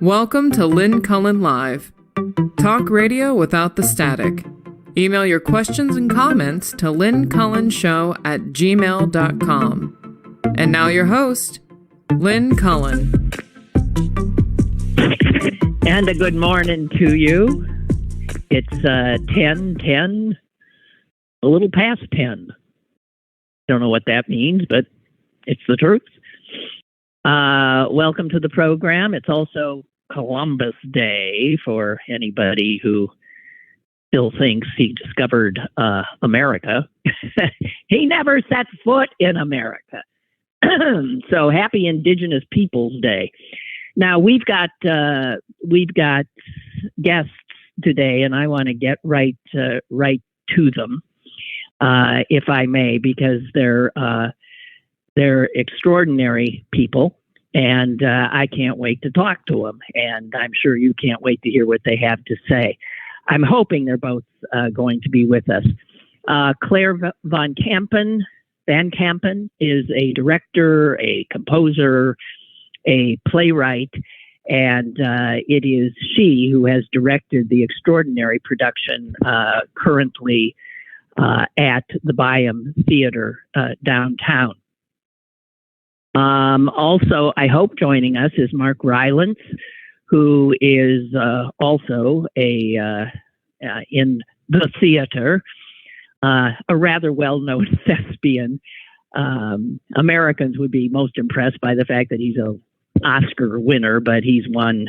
Welcome to Lynn Cullen Live. Talk radio without the static. Email your questions and comments to lynncullenshow@gmail.com. And now your host, Lynn Cullen. And a good morning to you. It's 10:10, a little past 10. Don't know what that means, but it's the truth. Welcome to the program. It's also Columbus Day for anybody who still thinks he discovered America. He never set foot in America. So happy Indigenous Peoples Day. Now we've got guests today, and I want to get right to them, if I may, because they're extraordinary people, and I can't wait to talk to them. And I'm sure you can't wait to hear what they have to say. I'm hoping they're both going to be with us. Claire Van Kampen is a director, a composer, a playwright, and it is she who has directed the extraordinary production currently at the Byam Theater downtown. Also, I hope joining us is Mark Rylance, who is also in the theater, a rather well-known thespian. Americans would be most impressed by the fact that he's an Oscar winner, but he's won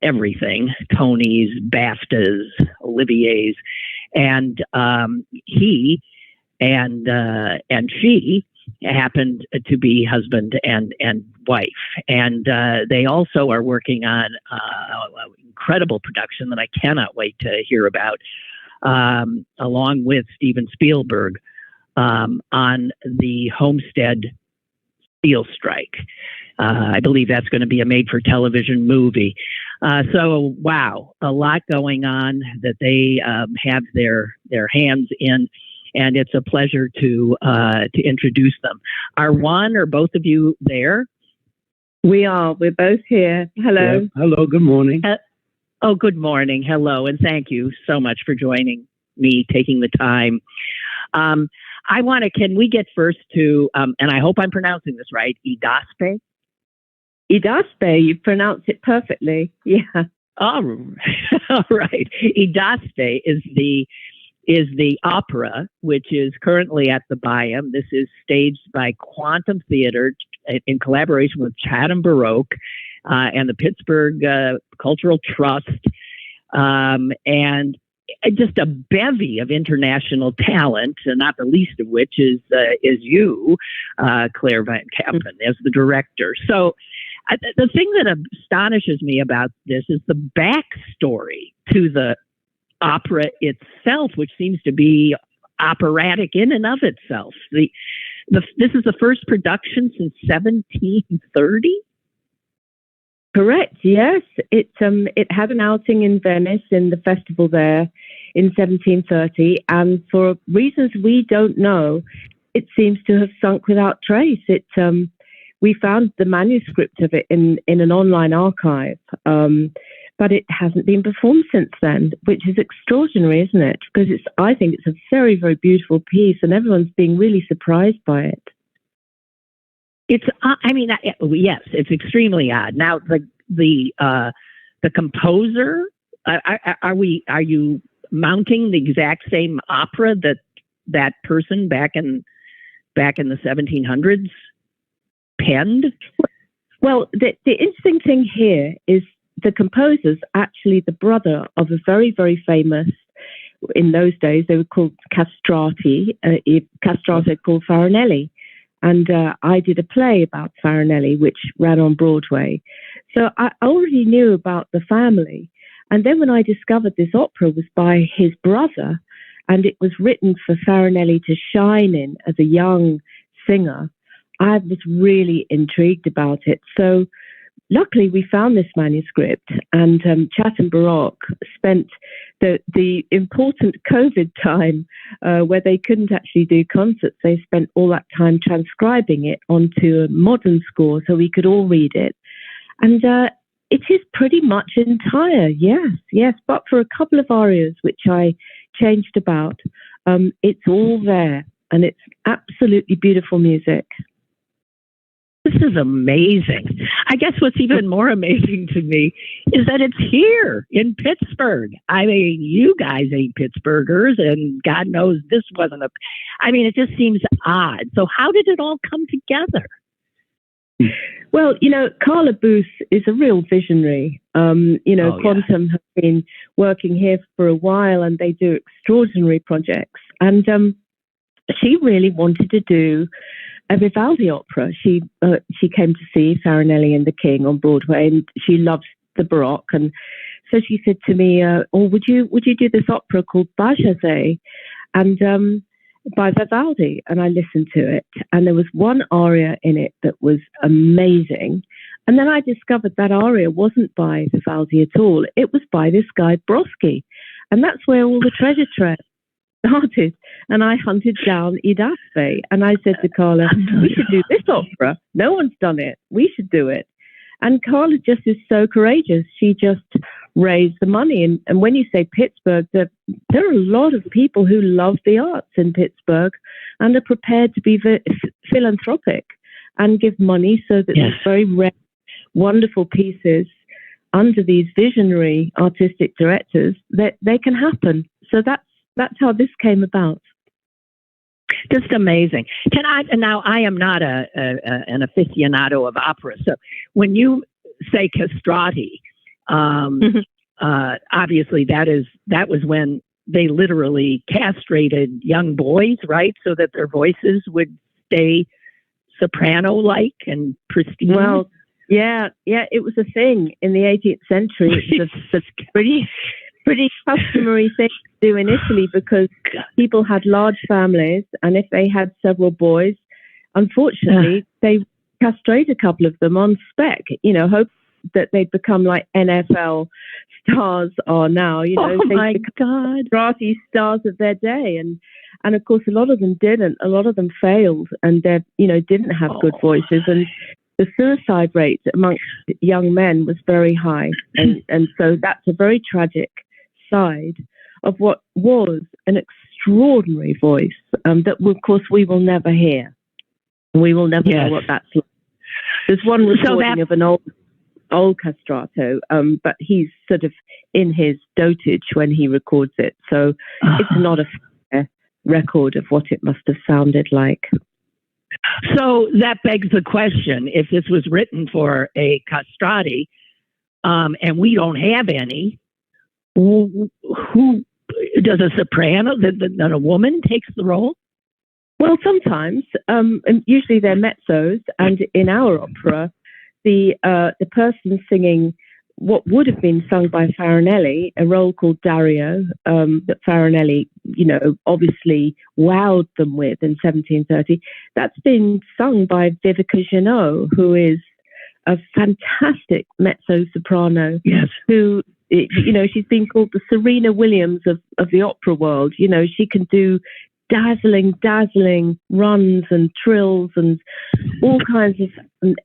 everything: Tonys, BAFTAs, Olivier's, and he and she happened to be husband and wife, and they also are working on an incredible production that I cannot wait to hear about, along with Steven Speilberg, on the Homestead steel strike. I believe that's going to be a made-for-television movie. So, wow, a lot going on that they have their hands in, and it's a pleasure to introduce them. Are one or both of you there? We are. We're both here. Hello. Yeah. Hello. Good morning. Good morning. Hello, and thank you so much for joining me, taking the time. Can we get first to, and I hope I'm pronouncing this right, Idaspe? Idaspe, you pronounce it perfectly. Yeah. All right. Idaspe is the opera, which is currently at the Byam. This is staged by Quantum Theater in collaboration with Chatham Baroque and the Pittsburgh Cultural Trust, and just a bevy of international talent, and not the least of which is you, Claire Van Kampen, as the director. So the thing that astonishes me about this is the backstory to the opera itself, which seems to be operatic in and of itself. This is the first production since 1730. Correct. Yes, it had an outing in Venice in the festival there in 1730, and for reasons we don't know, it seems to have sunk without trace. We found the manuscript of it in an online archive. But it hasn't been performed since then, which is extraordinary, isn't it? Because I think it's a very, very beautiful piece, and everyone's being really surprised by it. Yes, it's extremely odd. Now, the composer, are you mounting the exact same opera that person back in the 1700s penned? Well, the interesting thing here is the composer's actually the brother of a very, very famous, in those days they were called castrati, castrato called Farinelli. And I did a play about Farinelli, which ran on Broadway. So I already knew about the family. And then when I discovered this opera was by his brother, and it was written for Farinelli to shine in as a young singer, I was really intrigued about it. So luckily, we found this manuscript, and Chatham Baroque spent the important COVID time where they couldn't actually do concerts. They spent all that time transcribing it onto a modern score so we could all read it. And It is pretty much entire, yes. But for a couple of arias, which I changed about, it's all there. And it's absolutely beautiful music. This is amazing. I guess what's even more amazing to me is that it's here in Pittsburgh. I mean, you guys ain't Pittsburghers, and God knows this wasn't it just seems odd. So how did it all come together? Well, Carla Booth is a real visionary. Quantum have been working here for a while, and they do extraordinary projects. And she really wanted to do a Vivaldi opera. She came to see Farinelli and the King on Broadway, and she loves the Baroque. And so she said to me, would you do this opera called Bajazet, and by Vivaldi? And I listened to it, and there was one aria in it that was amazing. And then I discovered that aria wasn't by Vivaldi at all. It was by this guy Brodsky, and that's where all the treasure started. And I hunted down Idaspe, and I said to Carla, we should do this opera. No one's done it. We should do it. And Carla just is so courageous. She just raised the money. And when you say Pittsburgh, there are a lot of people who love the arts in Pittsburgh and are prepared to be philanthropic and give money so that these very rare, wonderful pieces under these visionary artistic directors, that they can happen. So that's how this came about. Just amazing. Now I am not an aficionado of opera. So when you say castrati, obviously that was when they literally castrated young boys, right? So that their voices would stay soprano-like and pristine. Well, yeah, it was a thing in the 18th century. It's a pretty customary thing to do in Italy, because people had large families, and if they had several boys, unfortunately, they castrate a couple of them on spec, hope that they'd become like NFL stars are now, Oh my God. Castrati stars of their day. And of course, a lot of them didn't. A lot of them failed, and they, didn't have good voices. And the suicide rate amongst young men was very high. And so that's a very tragic side of what was an extraordinary voice that, of course, we will never hear. We will never know what that's like. There's one recording of an old castrato, but he's sort of in his dotage when he records it. So it's not a fair record of what it must have sounded like. So that begs the question, if this was written for a castrati, and we don't have any, who does a soprano, that a woman takes the role? Well, sometimes, and usually they're mezzos, and in our opera, the person singing what would have been sung by Farinelli, a role called Dario, that Farinelli, obviously wowed them with in 1730, that's been sung by Vivica Jeannot, who is a fantastic mezzo-soprano, who, she's been called the Serena Williams of the opera world. She can do dazzling runs and trills and all kinds of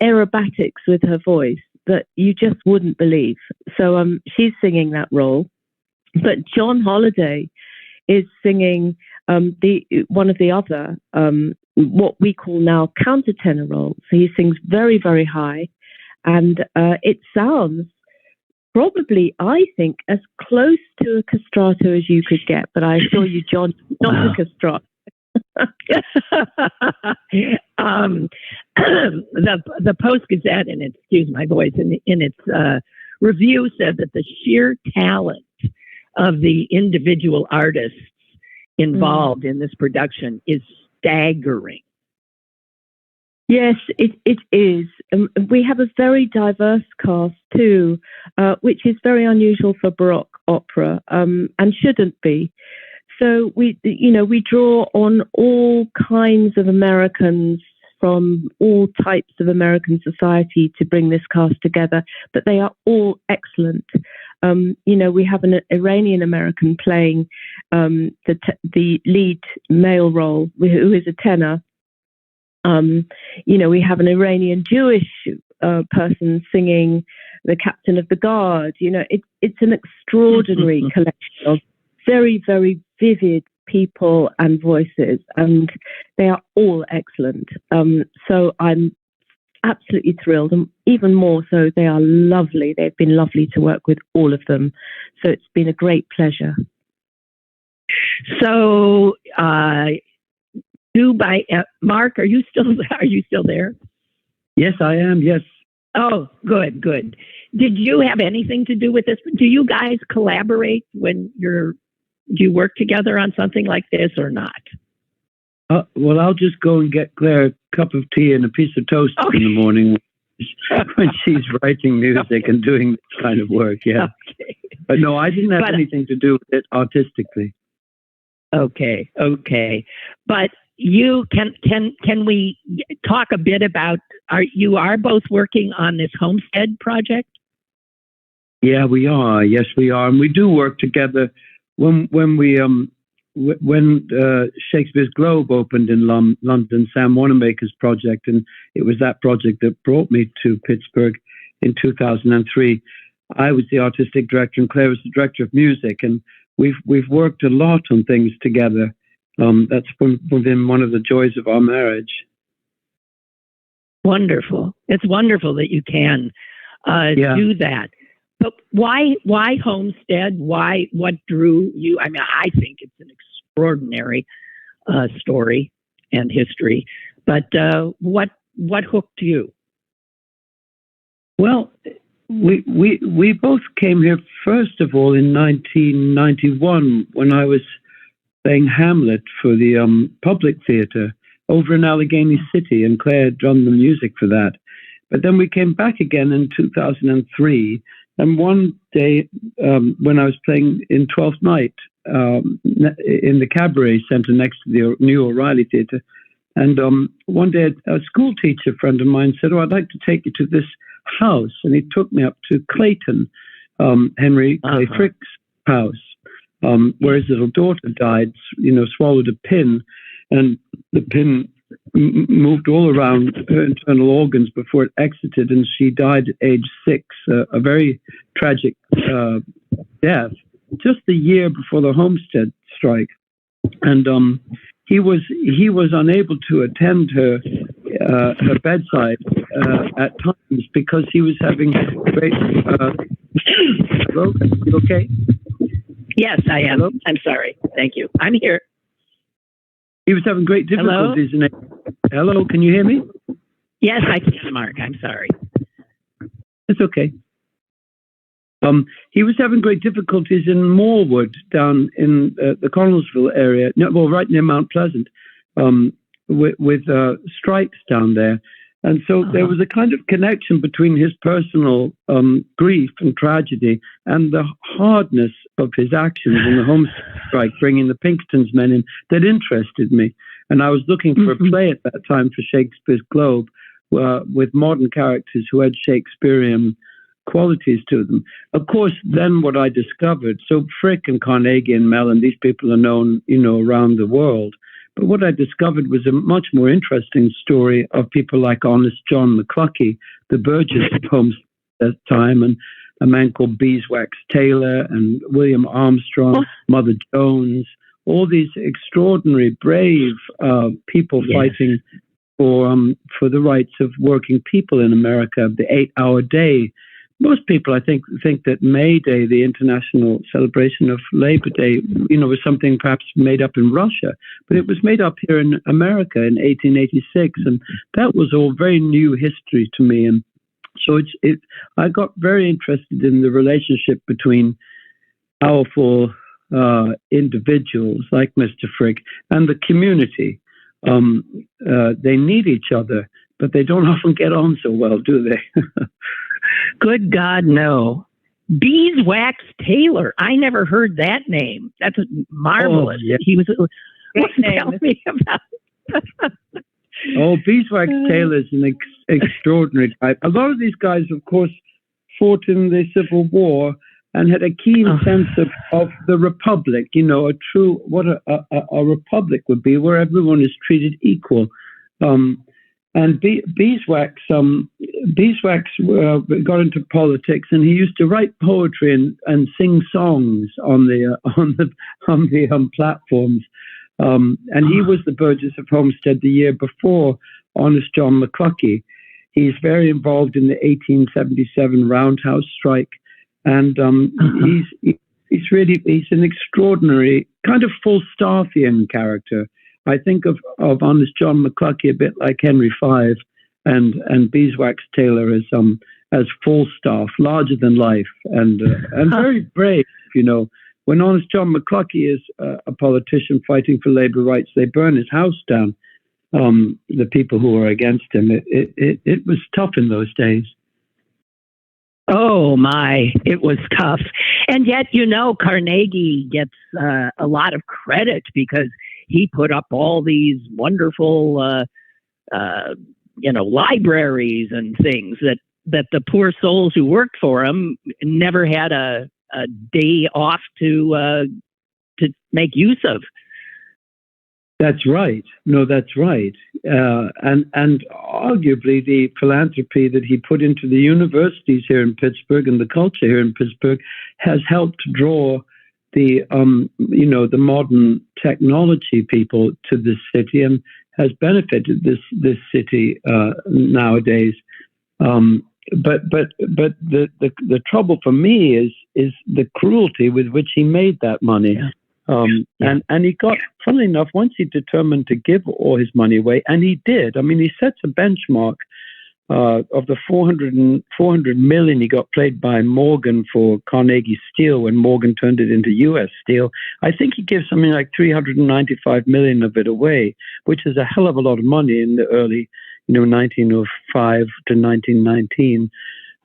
aerobatics with her voice that you just wouldn't believe. So she's singing that role. But John Holliday is singing one of the other, what we call now countertenor roles. So he sings very, very high, and it sounds probably, I think, as close to a castrato as you could get. But I assure you, John, not a castrato. The Post-Gazette, and excuse my voice, in its review said that the sheer talent of the individual artists involved in this production is staggering. Yes, it is. We have a very diverse cast too, which is very unusual for Baroque opera, and shouldn't be. So we draw on all kinds of Americans from all types of American society to bring this cast together, but they are all excellent. We have an Iranian American playing the lead male role, who is a tenor. We have an Iranian Jewish person singing the Captain of the Guard. It's an extraordinary collection of very, very vivid people and voices, and they are all excellent. So I'm absolutely thrilled, and even more so, they are lovely. They've been lovely to work with, all of them. So it's been a great pleasure. So, Mark, are you still there? Yes, I am. Yes. Oh, good. Did you have anything to do with this? Do you guys collaborate do you work together on something like this or not? Well, I'll just go and get Claire a cup of tea and a piece of toast in the morning when she's writing music and doing this kind of work. Yeah. Okay. But no, I didn't have anything to do with it artistically. Okay. But you can we talk a bit about, you are both working on this Homestead project? Yeah, we are. Yes, we are. And we do work together when Shakespeare's Globe opened in London, Sam Wanamaker's project, and it was that project that brought me to Pittsburgh in 2003. I was the artistic director and Claire was the director of music, and we've worked a lot on things together. That's been one of the joys of our marriage. Wonderful. It's wonderful that you can do that. But why Homestead? What drew you? I mean, I think it's an extraordinary story and history. But what hooked you? Well, we both came here first of all in 1991 when I was playing Hamlet for the Public Theatre over in Allegheny City, and Claire had done the music for that. But then we came back again in 2003. And one day, when I was playing in 12th Night in the Cabaret Centre next to the New O'Reilly Theatre, and one day a school teacher friend of mine said, I'd like to take you to this house. And he took me up to Clayton, Henry Clay Frick's house, where his little daughter died, swallowed a pin, and the pin moved all around her internal organs before it exited, and she died at age 6, a very tragic death, just the year before the Homestead strike. And he was unable to attend her bedside at times because he was having great. Hello, you okay? Yes, I am. Hello? I'm sorry. Thank you. I'm here. He was having great difficulties. Hello, can you hear me? Yes, I can, Mark. I'm sorry. It's okay. He was having great difficulties in Moorwood, down in the Connellsville area, right near Mount Pleasant, with strikes down there. And so there was a kind of connection between his personal grief and tragedy and the hardness of his actions in the Homestead strike, bringing the Pinkertons men in, that interested me. And I was looking for a play at that time for Shakespeare's Globe with modern characters who had Shakespearean qualities to them. Of course, then what I discovered, so Frick and Carnegie and Mellon, these people are known, around the world. But what I discovered was a much more interesting story of people like Honest John McCluckie, the Burgess of Homestead at that time, and a man called Beeswax Taylor and William Armstrong, Mother Jones, all these extraordinary, brave people fighting for the rights of working people in America, the 8-hour day. Most people, I think that May Day, the international celebration of Labor Day, was something perhaps made up in Russia, but it was made up here in America in 1886, and that was all very new history to me. And so I got very interested in the relationship between powerful individuals like Mr. Frick and the community. They need each other, but they don't often get on so well, do they? Good God, no. Beeswax Taylor. I never heard that name. That's marvelous. Oh, yeah. He was. Tell me about. Beeswax Taylor is an extraordinary guy. A lot of these guys, of course, fought in the Civil War and had a keen sense of the republic. What a republic would be, where everyone is treated equal. And Beeswax got into politics, and he used to write poetry and sing songs on the platforms. And he was the Burgess of Homestead the year before Honest John McCluskey. He's very involved in the 1877 Roundhouse strike, and he's an extraordinary kind of Falstaffian character. I think of Honest John McCluskey a bit like Henry V, and Beeswax Taylor as Falstaff, larger than life, and very brave. You know, when Honest John McCluskey is a politician fighting for labor rights, they burn his house down. The people who are against him. It was tough in those days. Oh my, it was tough. And yet, you know, Carnegie gets a lot of credit because he put up all these wonderful, libraries and things that the poor souls who worked for him never had a day off to make use of. That's right. No, that's right. And arguably the philanthropy that he put into the universities here in Pittsburgh and the culture here in Pittsburgh has helped draw the modern technology people to this city and has benefited this city nowadays. But the trouble for me is the cruelty with which he made that money. Yeah. And he got, funnily enough, once he determined to give all his money away, and he did. I mean, he sets a benchmark of the 400 million he got paid by Morgan for Carnegie Steel when Morgan turned it into U.S. Steel. I think he gives something like 395 million of it away, which is a hell of a lot of money in the early, 1905 to 1919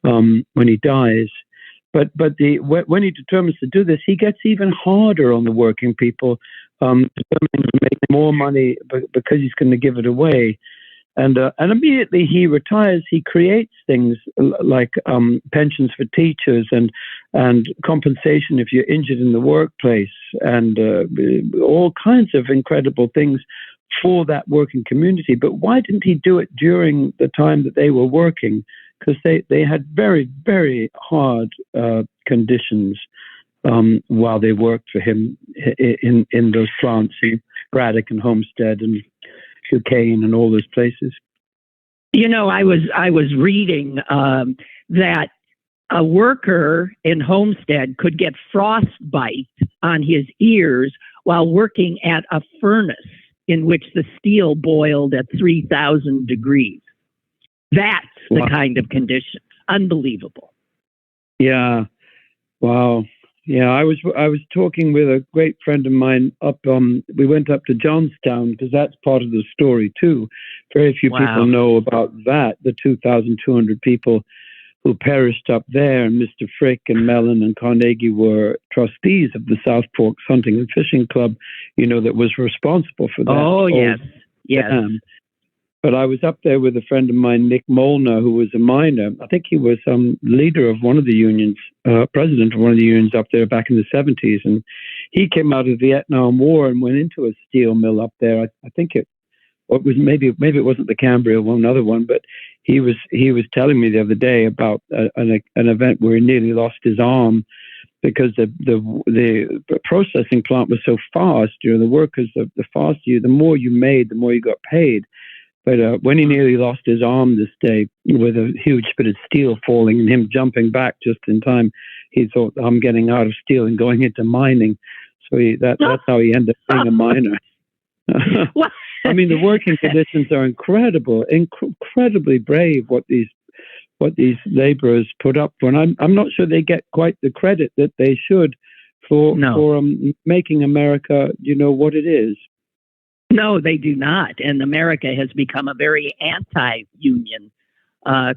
when he dies. But when he determines to do this, he gets even harder on the working people, determining to make more money because he's going to give it away. And immediately he retires. He creates things like pensions for teachers and compensation if you're injured in the workplace, and all kinds of incredible things for that working community. But why didn't he do it during the time that they were working? Because they had very, very hard conditions while they worked for him in those plants, Braddock and Homestead and Duquesne and all those places. You know, I was reading that a worker in Homestead could get frostbite on his ears while working at a furnace in which the steel boiled at 3,000 degrees. That's the kind of conditions. Unbelievable. Yeah. Wow. Yeah, I was talking with a great friend of mine up. We went up to Johnstown because that's part of the story too. Very few people know about that. The 2,200 people who perished up there, and Mr. Frick and Mellon and Carnegie were trustees of the South Forks Hunting and Fishing Club. That was responsible for that. Oh yes, yes. But I was up there with a friend of mine, Nick Molnar, who was a miner. I think he was leader of one of the unions, president of one of the unions up there back in the 70s. And he came out of the Vietnam War and went into a steel mill up there. I think it was maybe it wasn't the Cambria one, another one, but he was telling me the other day about an event where he nearly lost his arm because the processing plant was so fast. The workers, the faster the more you made, the more you got paid. But when he nearly lost his arm this day with a huge bit of steel falling and him jumping back just in time, he thought, I'm getting out of steel and going into mining. So that's how he ended up being a miner. I mean, the working conditions are incredible, incredibly brave what these laborers put up for. And I'm not sure they get quite the credit that they should for making America, what it is. No, they do not. And America has become a very anti-union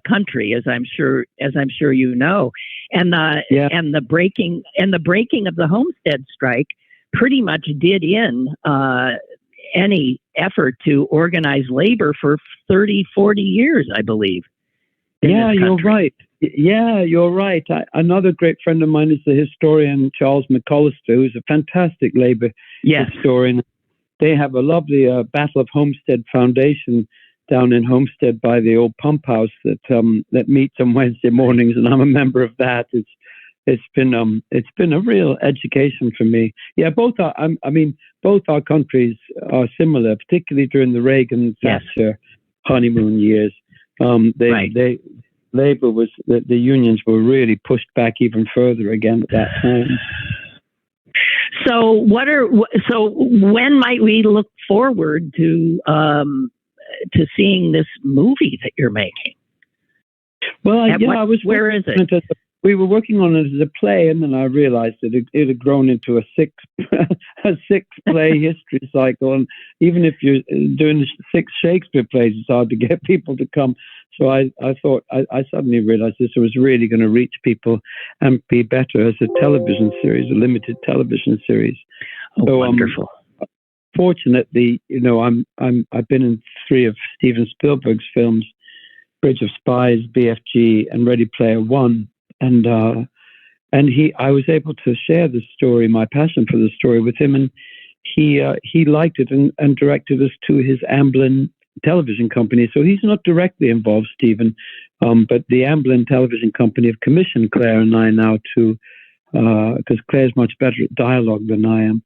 country, as I'm sure you know. And the breaking of the Homestead strike pretty much did in any effort to organize labor for 30, 40 years, I believe. Yeah, you're right. Yeah, you're right. Another great friend of mine is the historian Charles McCollister, who's a fantastic labor historian. They have a lovely Battle of Homestead Foundation down in Homestead by the old pump house that meets on Wednesday mornings, and I'm a member of that. It's been a real education for me. Yeah, both our countries are similar, particularly during the Reagan Thatcher honeymoon years. Labor was the unions were really pushed back even further again at that time. So when might we look forward to seeing this movie that you're making? Well, where is it? We were working on it as a play, and then I realized that it had grown into a six play history cycle. And even if you're doing 6 Shakespeare plays, it's hard to get people to come. So I thought, I suddenly realized this was really going to reach people and be better as a television series, a limited television series. Oh, so, wonderful. Fortunately, I've been in 3 of Steven Spielberg's films, Bridge of Spies, BFG, and Ready Player One. And I was able to share the story, my passion for the story, with him, and he liked it and directed us to his Amblin television company. So he's not directly involved, Stephen, but the Amblin television company have commissioned Claire and I now to, because Claire's much better at dialogue than I am,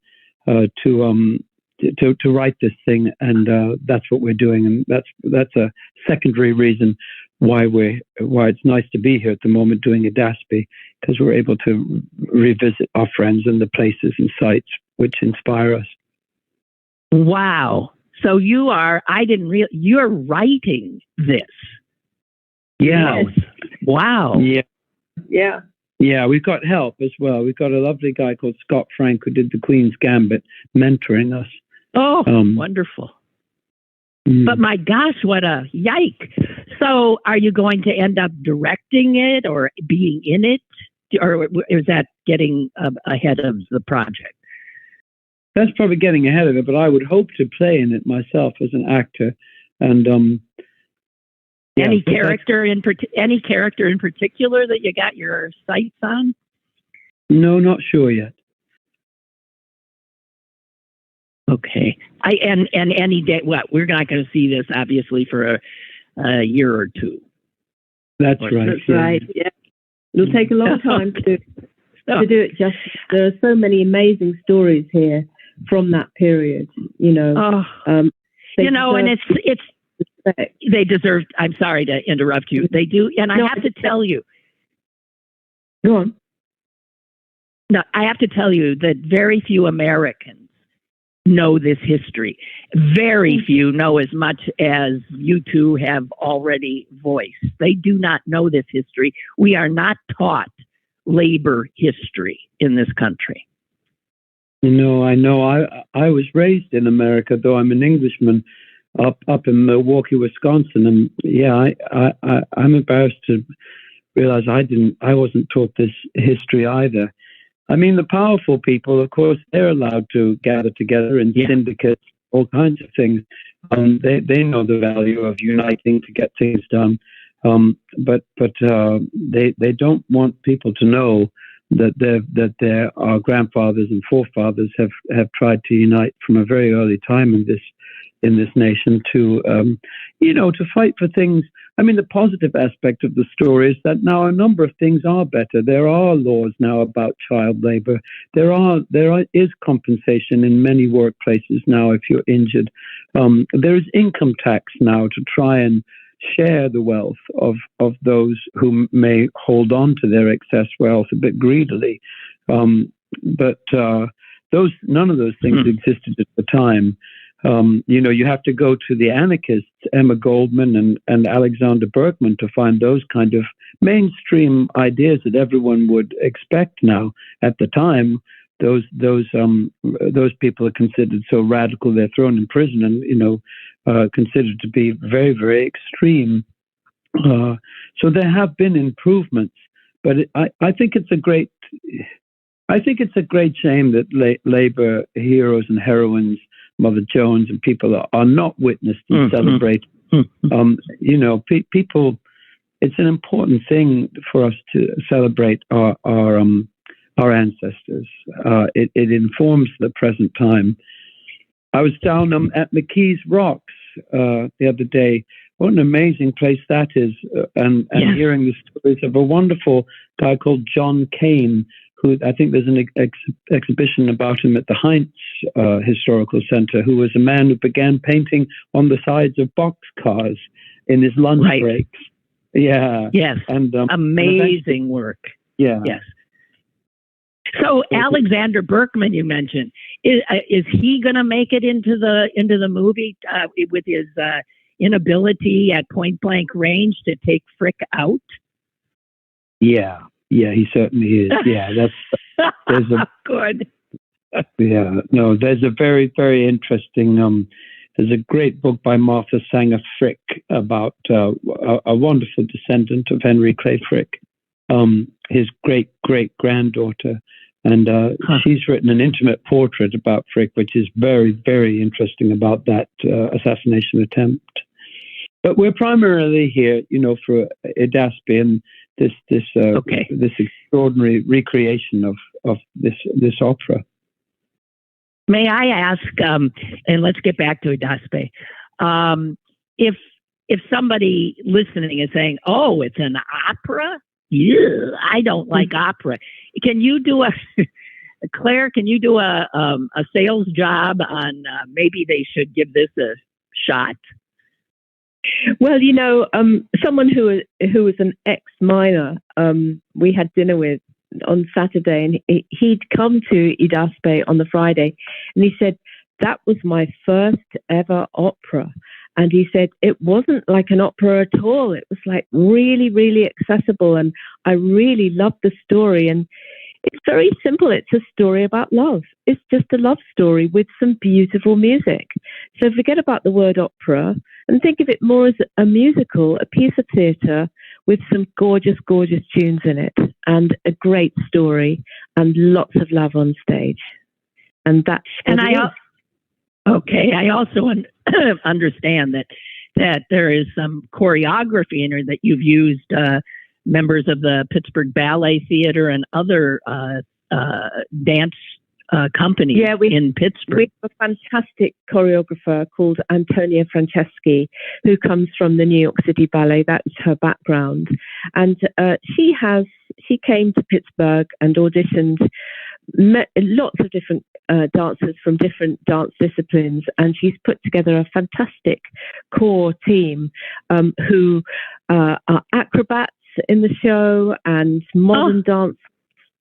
to write this thing, and that's what we're doing, and that's a secondary reason why it's nice to be here at the moment doing Idaspe, because we're able to revisit our friends and the places and sites which inspire us. Wow. So you're writing this. Yeah. Yes. Wow. Yeah. Yeah. Yeah, we've got help as well. We've got a lovely guy called Scott Frank who did the Queen's Gambit mentoring us. Oh, wonderful. But my gosh, what a yike. So are you going to end up directing it or being in it? Or is that getting ahead of the project? That's probably getting ahead of it, but I would hope to play in it myself as an actor. And any character in particular that you got your sights on? No, not sure yet. Okay. And any day, we're not going to see this obviously for a year or 2. That's right. That's right. Yeah. It'll take a long time to do it justice. There are so many amazing stories here from that period, and it's they deserve. I'm sorry to interrupt you. They do, and I have to tell you. Go on. No, I have to tell you that very few Americans know this history. Very few know as much as you two have already voiced. They do not know this history. We are not taught labor history in this country. I know. I was raised in America, though I'm an Englishman, up in Milwaukee, Wisconsin, and I'm embarrassed to realize I wasn't taught this history either. I mean, the powerful people, of course, they're allowed to gather together in syndicates, all kinds of things. They know the value of uniting to get things done, but they don't want people to know that our grandfathers and forefathers have tried to unite from a very early time in this nation to fight for things. I mean, the positive aspect of the story is that now a number of things are better. There are laws now about child labor. There is compensation in many workplaces now if you're injured. There is income tax now to try and share the wealth of those who may hold on to their excess wealth a bit greedily. But none of those things existed at the time. You have to go to the anarchists, Emma Goldman and Alexander Berkman, to find those kind of mainstream ideas that everyone would expect now. At the time, those people are considered so radical they're thrown in prison and considered to be very, very extreme. So there have been improvements, but I think it's a great shame that labor heroes and heroines, Mother Jones and people are not witnessed and celebrated. People, it's an important thing for us to celebrate our ancestors. It informs the present time. I was down at McKee's Rocks the other day. What an amazing place that is. And hearing the stories of a wonderful guy called John Kane, who I think there's an exhibition about him at the Heinz Historical Center, who was a man who began painting on the sides of boxcars in his lunch breaks. Yeah. Yes. And amazing work. Yeah. Yes. So Alexander Berkman, you mentioned, is he going to make it into the movie with his inability at point blank range to take Frick out? Yeah, he certainly is. Yeah, there's a good. Yeah, no, there's a very, very interesting. There's a great book by Martha Sanger Frick about a wonderful descendant of Henry Clay Frick, his great granddaughter. And she's written an intimate portrait about Frick, which is very, very interesting about that assassination attempt. But we're primarily here, for Idaspe and this extraordinary recreation of this opera. May I ask, and let's get back to Idaspe, if somebody listening is saying, "Oh, it's an opera," I don't like opera. Can you do Claire? Can you do a sales job on maybe they should give this a shot? Well, someone who was an ex-miner, we had dinner with on Saturday, and he'd come to Idaspe on the Friday, and he said, that was my first ever opera. And he said, it wasn't like an opera at all. It was like really, really accessible. And I really loved the story. And it's very simple. It's a story about love. It's just a love story with some beautiful music. So forget about the word opera and think of it more as a musical, a piece of theatre with some gorgeous, gorgeous tunes in it and a great story and lots of love on stage. And that's I also understand that there is some choreography in her that you've used members of the Pittsburgh Ballet Theater and other dance companies in Pittsburgh. We have a fantastic choreographer called Antonia Franceschi, who comes from the New York City Ballet. That's her background. And she came to Pittsburgh and auditioned lots of different dancers from different dance disciplines, and she's put together a fantastic core team who are acrobats in the show and modern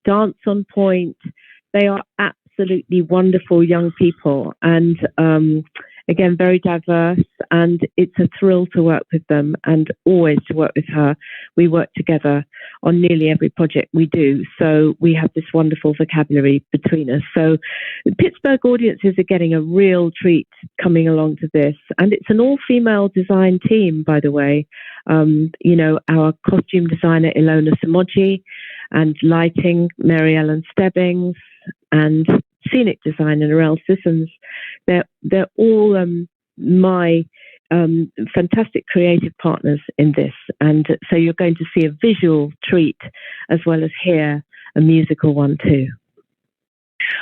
dance on point. They are absolutely wonderful young people, and again, very diverse, and it's a thrill to work with them and always to work with her. We work together on nearly every project we do, so we have this wonderful vocabulary between us. So Pittsburgh audiences are getting a real treat coming along to this, and it's an all-female design team, by the way. Our costume designer, Ilona Samoji, and lighting, Mary Ellen Stebbings, and scenic designer, Narelle Sissons. They're all my fantastic creative partners in this. And so you're going to see a visual treat as well as hear a musical one too.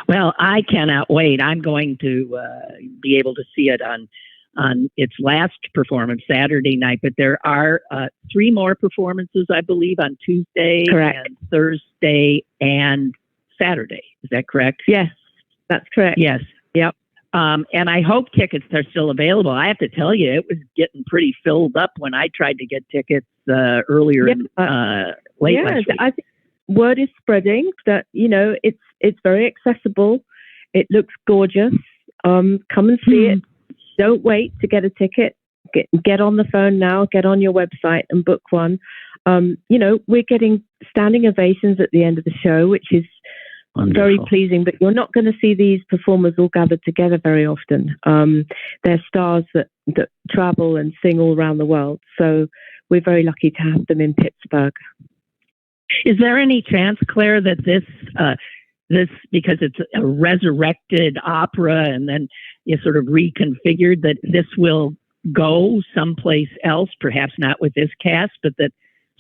Well, I cannot wait. I'm going to be able to see it on its last performance Saturday night, but there are 3 more performances, I believe, on Tuesday, correct, and Thursday and Saturday. Is that correct? Yes, that's correct. Yes. Yep. And I hope tickets are still available. I have to tell you, it was getting pretty filled up when I tried to get tickets earlier late last week. I think word is spreading that it's very accessible. It looks gorgeous. Come and see it. Don't wait to get a ticket. Get on the phone now. Get on your website and book one. We're getting standing ovations at the end of the show, which is wonderful. Very pleasing. But you're not going to see these performers all gathered together very often. They're stars that travel and sing all around the world. So we're very lucky to have them in Pittsburgh. Is there any chance, Claire, that this because it's a resurrected opera and then you sort of reconfigured, that this will go someplace else, perhaps not with this cast, but that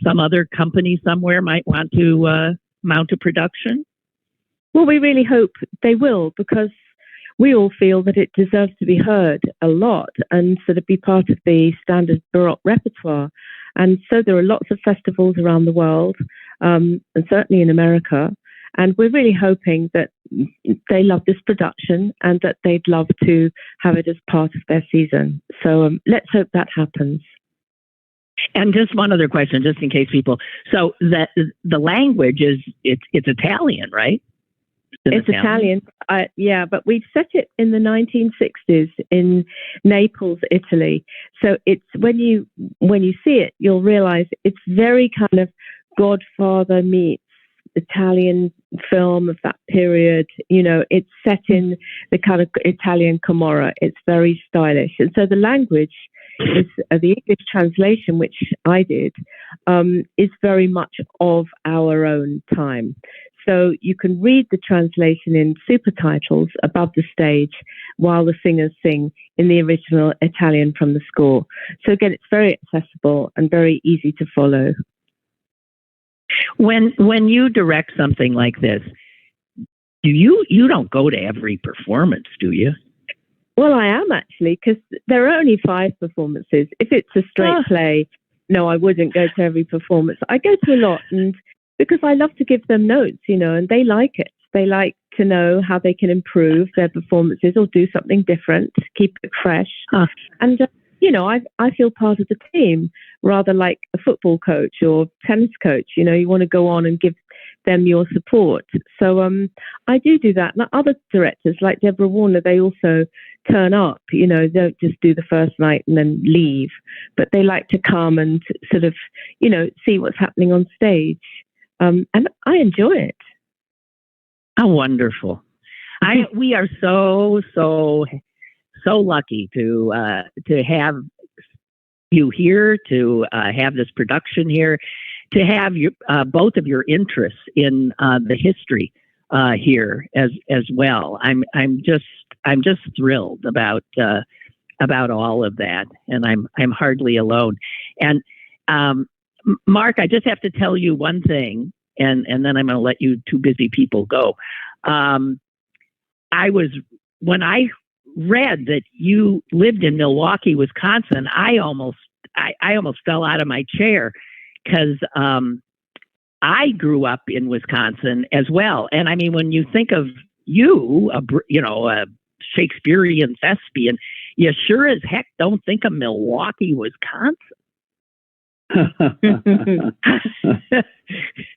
some other company somewhere might want to mount a production? Well, we really hope they will, because we all feel that it deserves to be heard a lot and sort of be part of the standard Baroque repertoire. And so there are lots of festivals around the world, and certainly in America. And we're really hoping that they love this production and that they'd love to have it as part of their season. So let's hope that happens. And just one other question, just in case people. So the language it's Italian, right? It's Italian. Yeah, but we set it in the 1960s in Naples, Italy. So it's when you see it, you'll realize it's very kind of Godfather meets Italian film of that period. You know, it's set in the kind of Italian Camorra. It's very stylish, and so the language is the English translation, which I did, is very much of our own time. So you can read the translation in super titles above the stage while the singers sing in the original Italian from the score. So again, it's very accessible and very easy to follow. When you direct something like this, you don't go to every performance, do you? Well, I am actually, because there are only 5 performances. If it's a straight play, no, I wouldn't go to every performance. I go to a lot, and because I love to give them notes, you know, and they like it. They like to know how they can improve their performances or do something different, keep it fresh. And, you know, I feel part of the team, rather like a football coach or tennis coach. You know, you want to go on and give them your support. So I do that. And other directors like Deborah Warner, they also turn up, you know, don't just do the first night and then leave, but they like to come and sort of, you know, see what's happening on stage. And I enjoy it. How wonderful. We are so lucky to have you here, to have this production here, to have your both of your interests in the history here as well. I'm just thrilled about all of that, and I'm hardly alone. And Mark, I just have to tell you one thing, and then I'm going to let you two busy people go. When I read that you lived in Milwaukee, Wisconsin, I almost fell out of my chair, because I grew up in Wisconsin as well. And I mean, when you think of you, a Shakespearean thespian, you sure as heck don't think of Milwaukee, Wisconsin.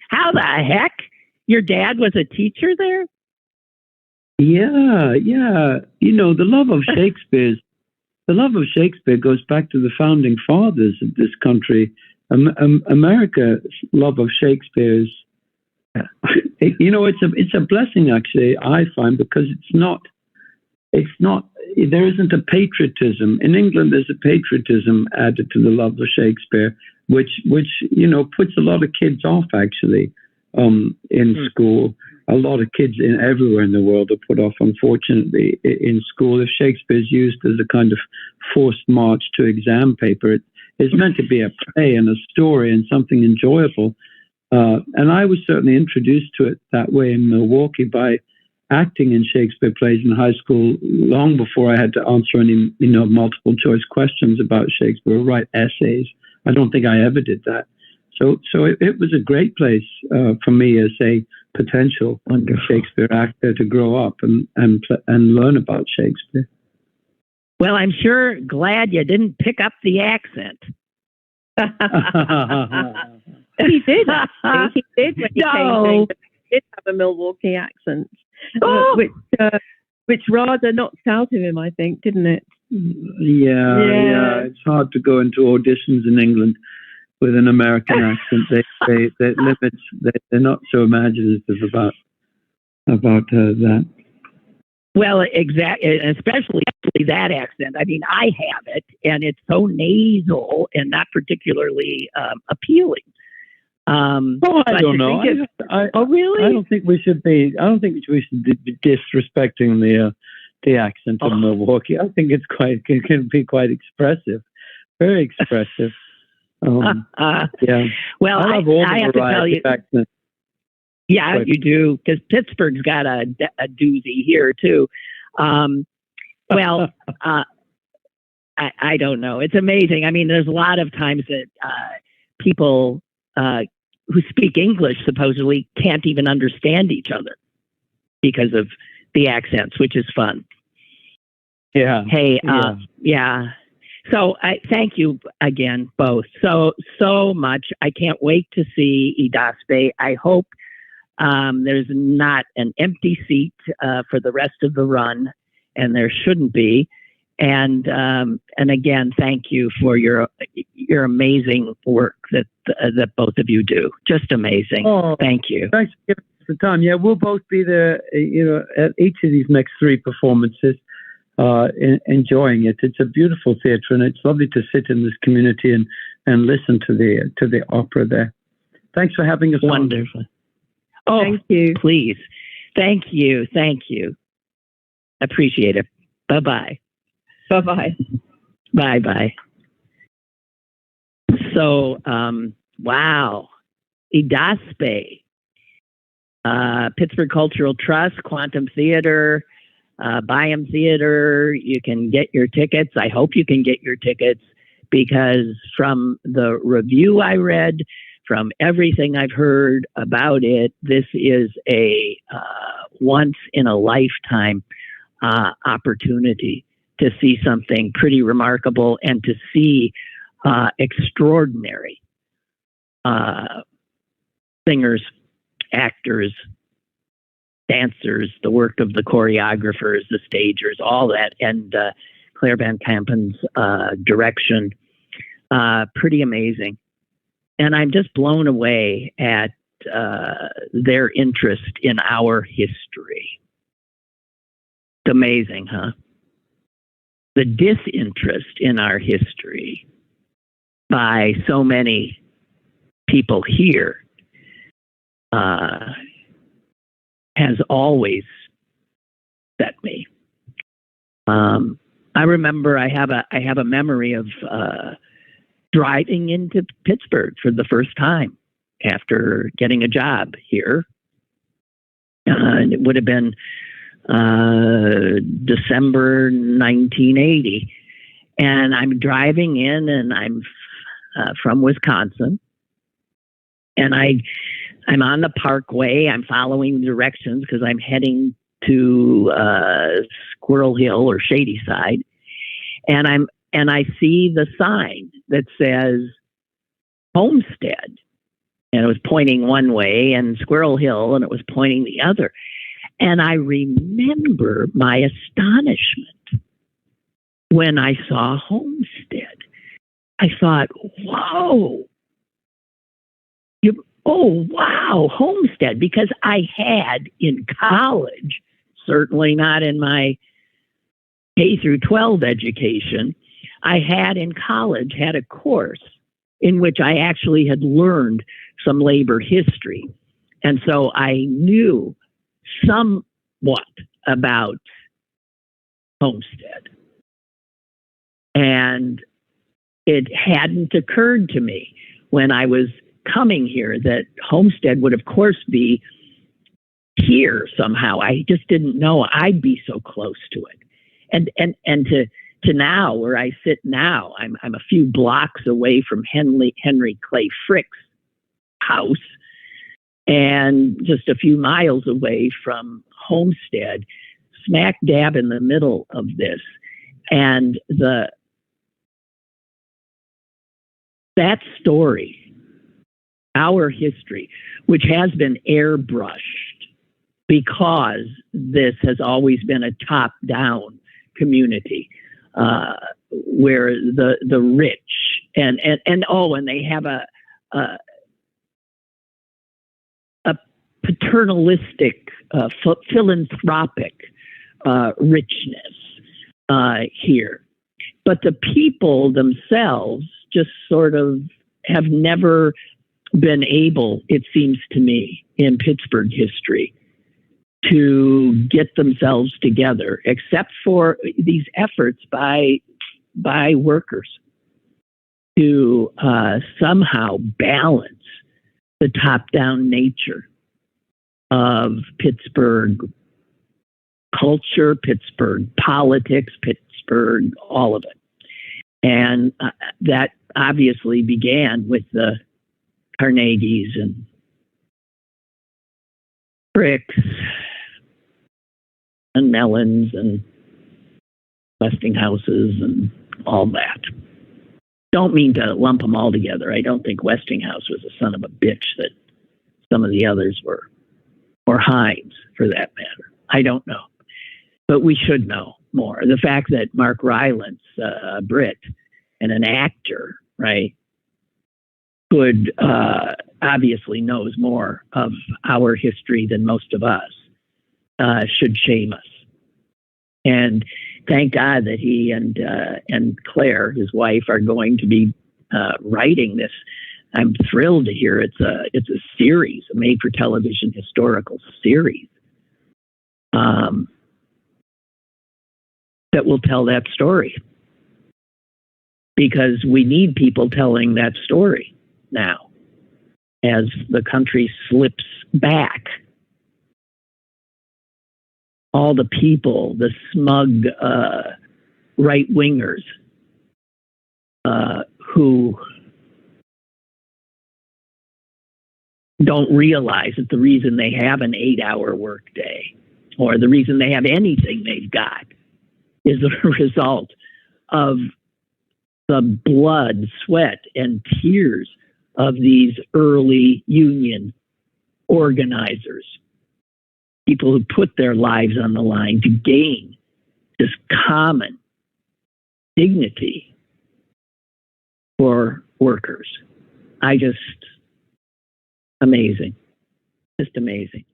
How the heck? Your dad was a teacher there? Yeah. You know, the love of Shakespeare goes back to the founding fathers of this country. America's love of Shakespeare is, you know, it's a blessing, actually, I find, because there isn't a patriotism. In England, there's a patriotism added to the love of Shakespeare, which you know, puts a lot of kids off, actually, in school. A lot of kids everywhere in the world are put off, unfortunately, in school. If Shakespeare is used as a kind of forced march to exam paper, it's meant to be a play and a story and something enjoyable. And I was certainly introduced to it that way in Milwaukee by acting in Shakespeare plays in high school, long before I had to answer any, you know, multiple choice questions about Shakespeare or write essays. I don't think I ever did that. So it was a great place for me as a potential Shakespeare actor to grow up and learn about Shakespeare. Well, I'm sure glad you didn't pick up the accent. He did, actually. He did when he came. He did have a Milwaukee accent, which rather knocked out of him, I think, didn't it? Yeah. It's hard to go into auditions in England with an American accent. They're not so imaginative about that. Well, exactly, especially that accent. I mean, I have it, and it's so nasal and not particularly appealing. I don't know. Really? I don't think we should be disrespecting the accent of Milwaukee. I think it can be quite expressive, very expressive. Yeah. Well, I love all the have to tell you. Accents. Yeah, you do, because Pittsburgh's got a doozy here too. Well, I don't know. It's amazing. I mean, there's a lot of times that people who speak English supposedly can't even understand each other because of the accents, which is fun. Yeah. Hey, yeah. So I thank you again, both, so much. I can't wait to see Idaspe. I hope there's not an empty seat for the rest of the run, and there shouldn't be. And again, thank you for your amazing work that both of you do. Just amazing. Oh, thank you. Thanks for giving us the time. Yeah, we'll both be there, at each of these next 3 performances, enjoying it. It's a beautiful theatre, and it's lovely to sit in this community and listen to the opera there. Thanks for having us. Wonderful. Oh, thank you. Please. Thank you. Appreciate it. Bye-bye. Bye-bye. Bye-bye. So, wow. Idaspe, Pittsburgh Cultural Trust, Quantum Theater, Byam Theater. You can get your tickets. I hope you can get your tickets, because from the review I read, from everything I've heard about it, this is a once in a lifetime opportunity to see something pretty remarkable and to see extraordinary singers, actors, dancers, the work of the choreographers, the stagers, all that, and Claire Van Kampen's direction. Pretty amazing. And I'm just blown away at their interest in our history. It's amazing, huh? The disinterest in our history by so many people here has always set me. I remember I have a memory of driving into Pittsburgh for the first time after getting a job here. And it would have been December 1980. And I'm driving in, and I'm from Wisconsin. And I'm on the parkway. I'm following directions because I'm heading to Squirrel Hill or Shady Side. And I see the sign that says Homestead, and it was pointing one way, and Squirrel Hill, and it was pointing the other. And I remember my astonishment when I saw Homestead. I thought, whoa, oh, wow, Homestead, because I had in college, certainly not in my K through 12 education, I had in college had a course in which I actually had learned some labor history. And so I knew somewhat about Homestead. And it hadn't occurred to me when I was coming here that Homestead would, of course, be here somehow. I just didn't know I'd be so close to it. And to now, where I sit now, I'm a few blocks away from Henry Clay Frick's house, and just a few miles away from Homestead, smack dab in the middle of this. And that story, our history, which has been airbrushed because this has always been a top-down community, where the rich and they have a paternalistic, philanthropic richness here, but the people themselves just sort of have never been able, it seems to me, in Pittsburgh history, to get themselves together, except for these efforts by workers to somehow balance the top-down nature of Pittsburgh culture, Pittsburgh politics, Pittsburgh, all of it. And that obviously began with the Carnegies and Bricks and Mellons and Westinghouses and all that. Don't mean to lump them all together. I don't think Westinghouse was a son of a bitch that some of the others were, or Hines for that matter. I don't know. But we should know more. The fact that Mark Rylance, a Brit and an actor, right, could obviously knows more of our history than most of us, should shame us. And thank God that he and Claire, his wife, are going to be writing this. I'm thrilled to hear it's a series, a made-for-television historical series that will tell that story. Because we need people telling that story now as the country slips back. All the people, the smug right-wingers who don't realize that the reason they have an 8-hour workday or the reason they have anything they've got is a result of the blood, sweat, and tears of these early union organizers. People who put their lives on the line to gain this common dignity for workers. Amazing. Just amazing.